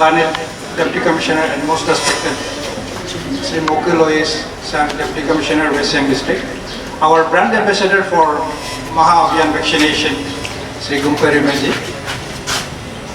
Learned Deputy Commissioner and most respected Sri Mokil Lois, Deputy Commissioner, West Siang District. Our brand ambassador for Maha Abhiyan vaccination, Sri Gumpe Rimaji,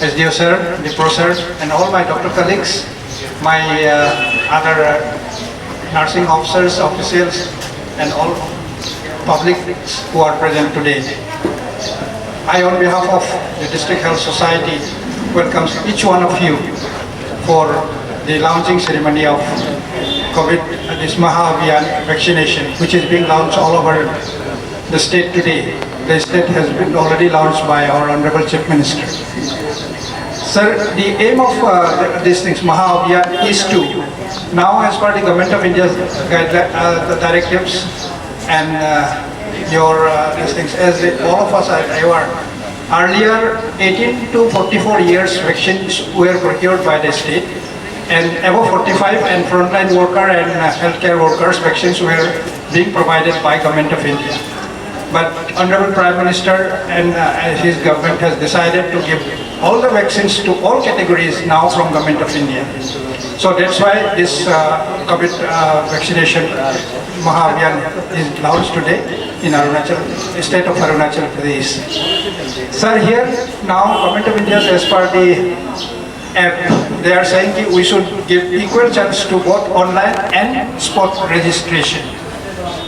SDO sir, Dipro sir, and all my doctor colleagues, my other nursing officers, officials, and all public who are present today. I, on behalf of the District Health Society, welcome each one of you for the launching ceremony of COVID, this Maha Abhiyan vaccination, which is being launched all over the state today. The state has been already launched by our Honorable Chief Minister. Sir, the aim of these things, Maha Abhiyan, is to, now as per the Government of India's the directives and these things, as all of us are aware, earlier 18 to 44 years vaccines were procured by the state, and above 45 and frontline worker and healthcare workers vaccines were being provided by Government of India. But Honorable Prime Minister and his government has decided to give all the vaccines to all categories now from Government of India. So that's why this COVID vaccination Maha Abhiyan is launched today in the state of Arunachal Pradesh. Sir, here now Government of India, as per the app, they are saying that we should give equal chance to both online and spot registration.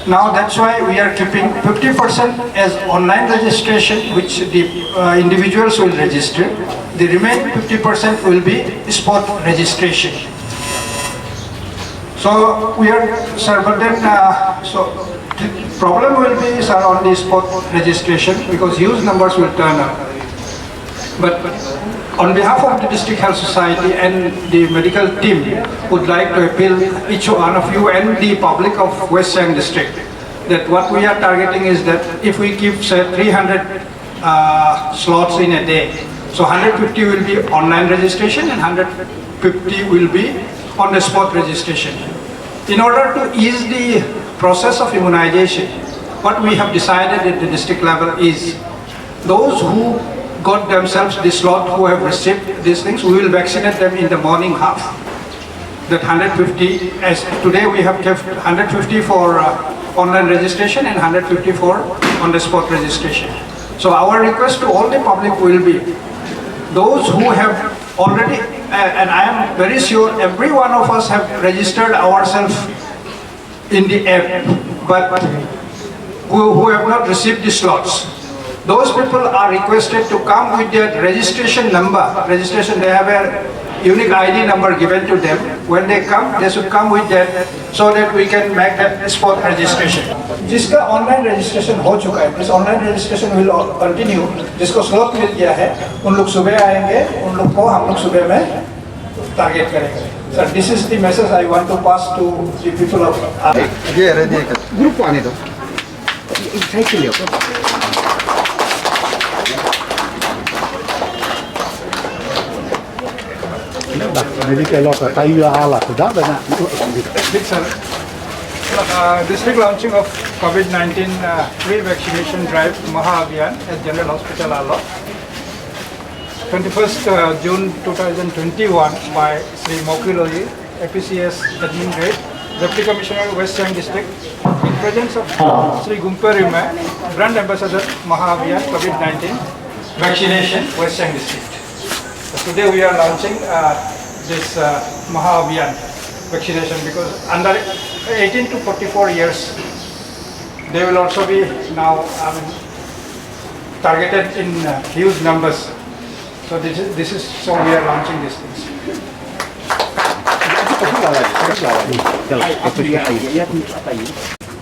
Now that's why we are keeping 50% as online registration, which the individuals will register. The remaining 50% will be spot registration. So we are, sir, but then so the problem will be, sir, on the spot registration because huge numbers will turn up. But on behalf of the District Health Society and the medical team, would like to appeal each one of you and the public of West Siang District that what we are targeting is that if we keep, say, 300 slots in a day, so 150 will be online registration and 150 will be on the spot registration. In order to ease the process of immunization, what we have decided at the district level is those who got themselves the slot, who have received these things, we will vaccinate them in the morning half. That 150, as today we have kept 150 for online registration and 150 for on the spot registration. So our request to all the public will be, those who have already, and I am very sure every one of us have registered ourselves in the app, but who have not received the slots. Those people are requested to come with their registration number. Registration, they have a unique ID number given to them. When they come, they should come with that so that we can make that spot registration. जिसका online registration हो चुका है, इस online registration will continue. जिसको slot मिल गया है, उन लोग सुबह आएंगे, उन लोग को हम लोग सुबह में टारगेट करेंगे. Sir, this is the message I want to pass to the people of. ये रेडी है. ग्रुप आने दो. साइकिल ले. District launching of COVID-19 free vaccination drive Maha Abhiyan at General Hospital Alwar. 21st June 2021 by Sri Mokil Lois, APCS Admin Grade, Deputy Commissioner, West Siang District, in presence of Sri Gumpe Rimaji, Brand Ambassador Maha Abhiyan COVID-19 vaccination, West Siang District. So today we are launching this Maha Abhiyan vaccination because under 18 to 44 years, they will also be now targeted in huge numbers. So this is so we are launching these things.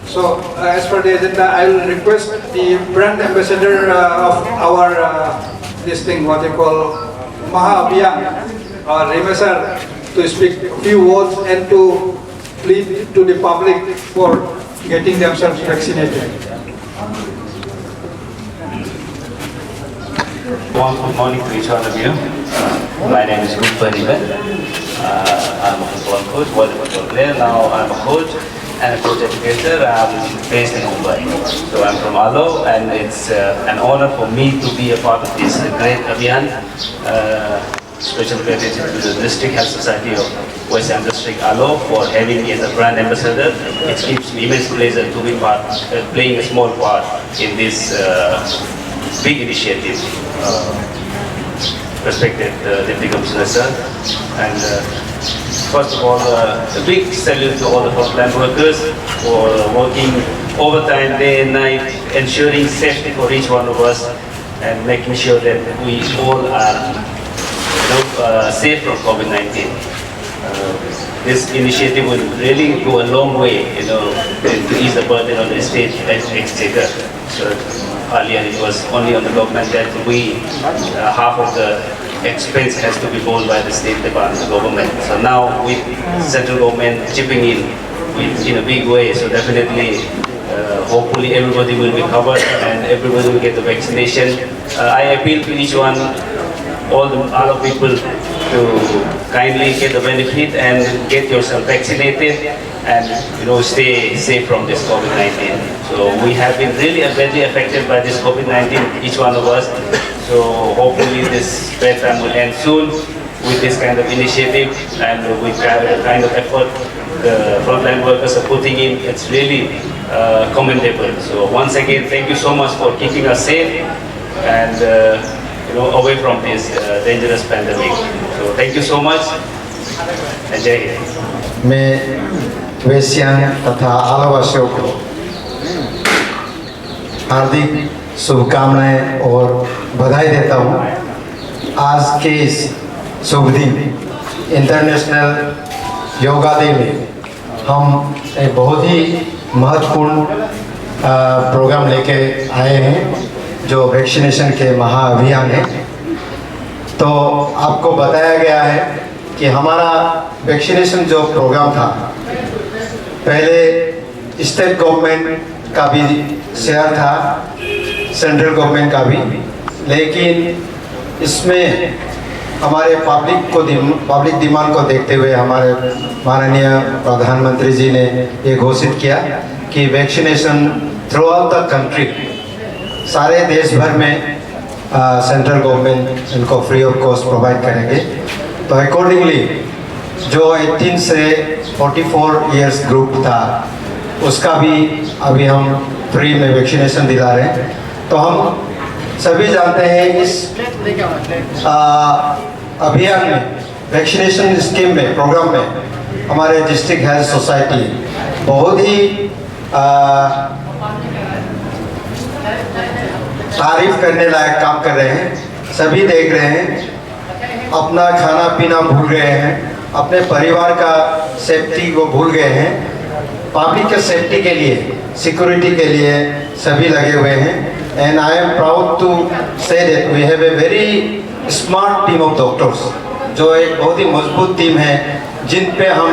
So as per the agenda, I will request the brand ambassador of our this thing, what they call Maha Abhiyan, Rima sir, to speak a few words and to plead to the public for getting themselves vaccinated. Good morning to each one of you. My name is Gumpe Rimaji. I'm a football coach, volleyball player. Now I'm a coach and a coach educator. I'm based in Mumbai. So I'm from Alwar, and it's an honor for me to be a part of this great Abhiyan. special gratitude to the District Health Society of West Siam District, ALO, for having me as a brand ambassador. It gives me immense pleasure to be playing a small part in this big initiative. Respected Deputy Commissioner sir, and first of all, a big salute to all the frontline workers for working overtime day and night, ensuring safety for each one of us, and making sure that we all are safe from COVID-19. This initiative will really go a long way, to ease the burden on the state exchequer. So earlier it was only on the government that half of the expense has to be borne by the state department, the government. So now with central government chipping in a big way, so definitely, hopefully everybody will be covered and everybody will get the vaccination. I appeal to each one, all the people, to kindly get the benefit and get yourself vaccinated and stay safe from this COVID-19. So we have been really badly affected by this COVID-19, each one of us. So hopefully this bad time will end soon with this kind of initiative and with the kind of effort the frontline workers are putting in. It's really commendable. So once again, thank you so much for keeping us safe and away from this dangerous pandemic. So thank you so much and Jai Hind. मैं waste Siang तथा आलो वासियों को हार्दिक शुभकामनाएं और बधाई देता हूं। आज के इस शुभ दिन इंटरनेशनल योगा डे में हम एक बहुत ही महत्वपूर्ण प्रोग्राम लेके आए हैं जो वैक्सीनेशन के महाअभियान है। तो आपको बताया गया है कि हमारा वैक्सीनेशन जो प्रोग्राम था, पहले स्टेट गवर्नमेंट का भी शेयर था, सेंट्रल गवर्नमेंट का भी, लेकिन इसमें हमारे पब्लिक डिमांड को देखते हुए हमारे माननीय प्रधानमंत्री जी ने ये घोषित किया कि vaccination through out the country, सारे देश भर में सेंट्रल गवर्नमेंट इनको फ्री ऑफ कॉस्ट प्रोवाइड करेंगे। तो अकॉर्डिंगली जो 18 से 44 इयर्स ग्रुप था उसका भी अभी हम फ्री में वैक्सीनेशन दिला रहे हैं। तो हम सभी जानते हैं इस अभियान में, वैक्सीनेशन स्कीम में, प्रोग्राम में हमारे डिस्ट्रिक्ट हेल्थ सोसाइटी बहुत ही तारीफ करने लायक काम कर रहे हैं। सभी देख रहे हैं, अपना खाना पीना भूल गए हैं, अपने परिवार का सेफ्टी को भूल गए हैं, पब्लिक के सेफ्टी के लिए, सिक्योरिटी के लिए सभी लगे हुए हैं। And I am proud to say that we have a very smart team of doctors, जो एक बहुत ही मजबूत टीम है जिन पे हम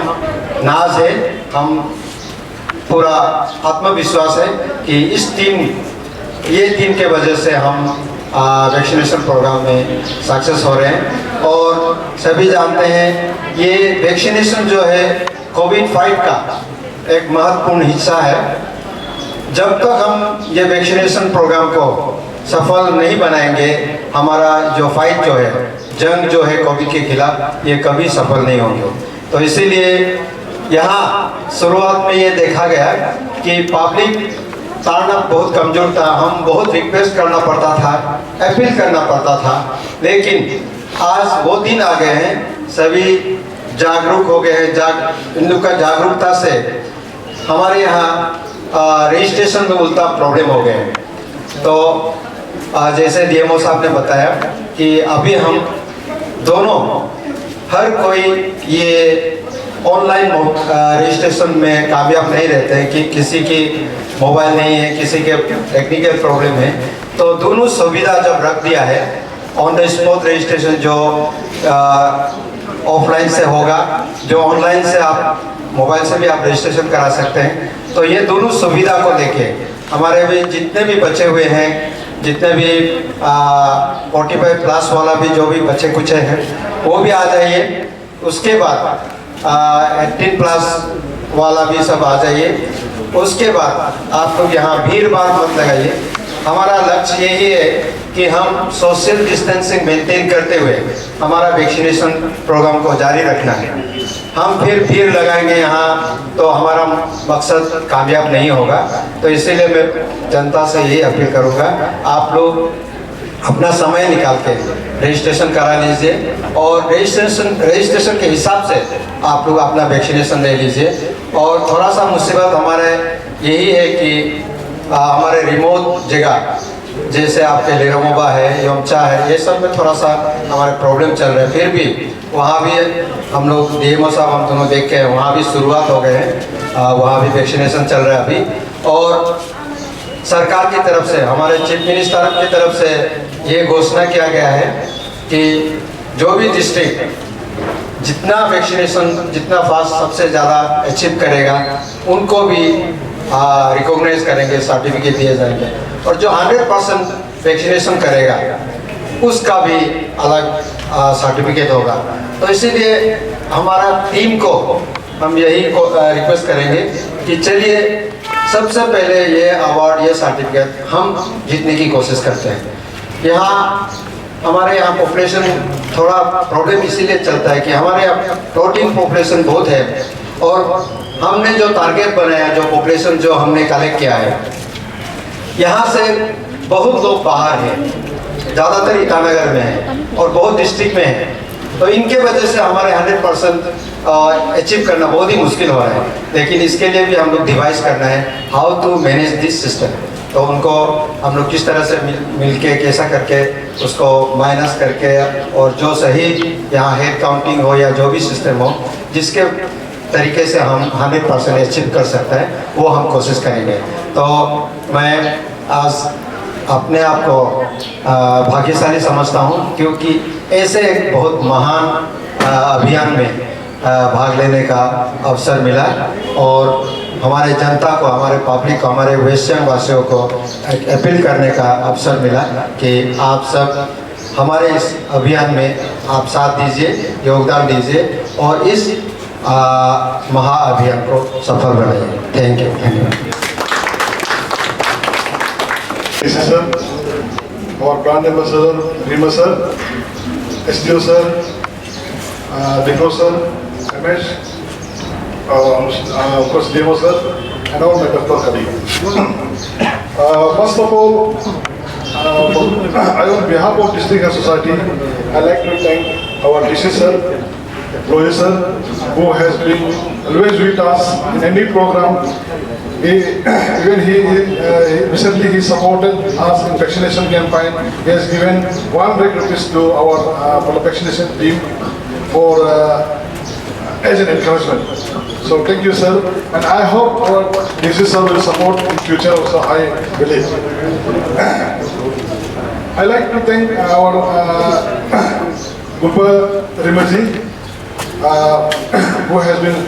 नाज है, हम पूरा आत्मविश्वास है कि ये टीम के वजह से हम वैक्सीनेशन प्रोग्राम में सक्सेस हो रहे हैं। और सभी जानते हैं ये वैक्सीनेशन जो है कोविड फाइट का एक महत्वपूर्ण हिस्सा है। जब तक हम ये वैक्सीनेशन प्रोग्राम को सफल नहीं बनाएंगे, हमारा जो फाइट जो है, जंग जो है कोविड के खिलाफ, ये कभी सफल नहीं होंगे। तो इसीलिए यहाँ शुरुआत में ये देखा गया कि पब्लिक ताड़ना बहुत कमज़ोर था, हम बहुत रिक्वेस्ट करना पड़ता था, अपील करना पड़ता था, लेकिन आज वो दिन आ गए हैं, सभी जागरूक हो गए हैं। इन लोग का जागरूकता से हमारे यहाँ रजिस्ट्रेशन में उल्टा प्रॉब्लम हो गए हैं। तो जैसे डीएमओ साहब ने बताया कि अभी हम दोनों हर कोई ये ऑनलाइन रजिस्ट्रेशन में कामयाब नहीं रहते हैं कि किसी की मोबाइल नहीं है, किसी के टेक्निकल प्रॉब्लम है। तो दोनों सुविधा जब रख दिया है, ऑन द स्पॉट रजिस्ट्रेशन जो ऑफलाइन से होगा, जो ऑनलाइन से आप मोबाइल से भी आप रजिस्ट्रेशन करा सकते हैं। तो ये दोनों सुविधा को लेके हमारे भी जितने भी बचे हुए हैं, जितने भी 45 प्लस वाला भी जो भी बचे कुछ हैं वो भी आ जाइए। उसके बाद 18 प्लस वाला भी सब आ जाइए। उसके बाद आप लोग यहाँ भीड़ भाड़ मत लगाइए, हमारा लक्ष्य यही है कि हम सोशल डिस्टेंसिंग मेंटेन करते हुए हमारा वैक्सीनेशन प्रोग्राम को जारी रखना है। हम फिर भीड़ लगाएंगे यहाँ तो हमारा मकसद कामयाब नहीं होगा। तो इसीलिए मैं जनता से यही अपील करूँगा, आप लोग अपना समय निकाल के रजिस्ट्रेशन करा लीजिए और रजिस्ट्रेशन के हिसाब से आप लोग अपना वैक्सीनेशन ले लीजिए। और थोड़ा सा मुसीबत हमारे यही है कि हमारे रिमोट जगह जैसे आपके लेरोमोबा है, योमचा है, ये सब में थोड़ा सा हमारे प्रॉब्लम चल रहे हैं। फिर भी वहाँ भी हम लोग डीएमओ साहब हम दोनों देख के वहाँ भी शुरुआत हो गए हैं, वहाँ भी वैक्सीनेशन चल रहा है अभी। और सरकार की तरफ से, हमारे चीफ मिनिस्टर की तरफ से ये घोषणा किया गया है कि जो भी डिस्ट्रिक्ट जितना वैक्सीनेशन जितना फास्ट सबसे ज़्यादा अचीव करेगा उनको भी रिकॉग्नाइज करेंगे, सर्टिफिकेट दिए जाएंगे। और जो 100% वैक्सीनेशन करेगा उसका भी अलग सर्टिफिकेट होगा। तो इसीलिए हमारा टीम को हम यही रिक्वेस्ट करेंगे कि चलिए सबसे पहले ये अवार्ड, ये सर्टिफिकेट हम जीतने की कोशिश करते हैं। यहाँ हमारे यहाँ पॉपुलेशन थोड़ा प्रॉब्लम इसीलिए चलता है कि हमारे यहाँ प्रोटीन पॉपुलेशन बहुत है और हमने जो टारगेट बनाया, जो पॉपुलेशन जो हमने कलेक्ट किया है, यहाँ से बहुत लोग बाहर हैं, ज़्यादातर ईटानगर में है और बहुत डिस्ट्रिक्ट में है। तो इनके वजह से हमारे 100% अचीव करना बहुत ही मुश्किल हो रहा है। लेकिन इसके लिए भी हम लोग डिवाइस करना है how to manage this system. तो उनको हम लोग किस तरह से मिल के कैसा करके उसको माइनस करके और जो सही यहाँ हेड काउंटिंग हो या जो भी सिस्टम हो जिसके तरीके से हम 100% अचीव कर सकते हैं वो हम कोशिश करेंगे। तो मैं आज अपने आप को भाग्यशाली समझता हूँ क्योंकि ऐसे एक बहुत महान अभियान में भाग लेने का अवसर मिला और हमारे जनता को, हमारे पब्लिक को, हमारे वेस्टर्न वासियों को एक अपील करने का अवसर मिला कि आप सब हमारे इस अभियान में आप साथ दीजिए, योगदान दीजिए और इस महाअभियान को सफल बनाइए। थैंक यू, धन्यवाद। Sir, our brand ambassador, Rima sir, SDO sir, Dikro sir, Ramesh, of course Demo sir, and all my doctor colleagues. First of all, on behalf of District Health Society, I'd like to thank our DC sir, Rohit sir, who has been always with us in any program. Recently he supported us in vaccination campaign. He has given 100 rupees to our vaccination team for as an encouragement. So thank you, sir, and I hope our DC sir will support in future also. I believe. I like to thank our Gulpa Rimaji, who has been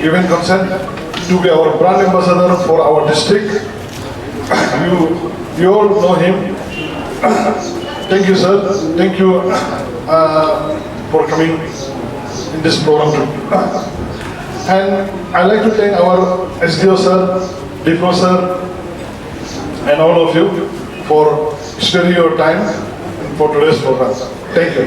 given consent to be our brand ambassador for our district. You all know him. Thank you, sir. Thank you for coming in this program too. And I'd like to thank our SDO sir, Diplo sir, and all of you for sparing your time for today's program. Thank you.